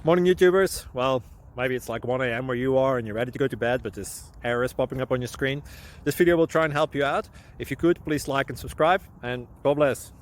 Morning YouTubers. Well, maybe it's like 1 a.m. where you are and you're ready to go to bed, but this error is popping up on your screen. This video will try and help you out. If you could, please like and subscribe, and God bless.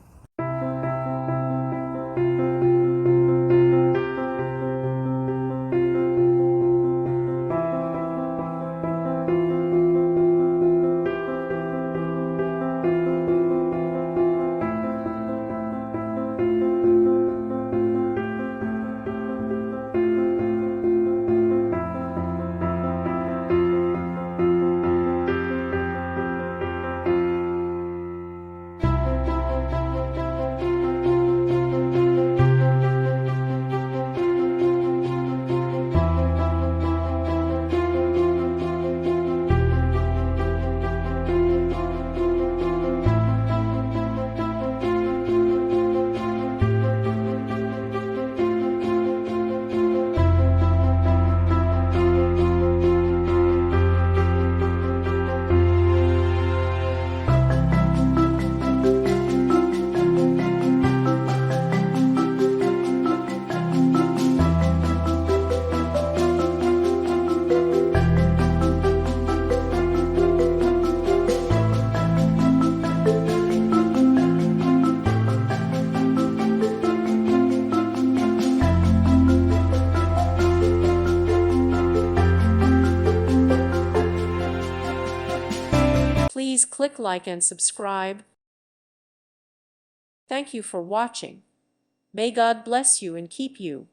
Please click like and subscribe. Thank you for watching. May God bless you and keep you.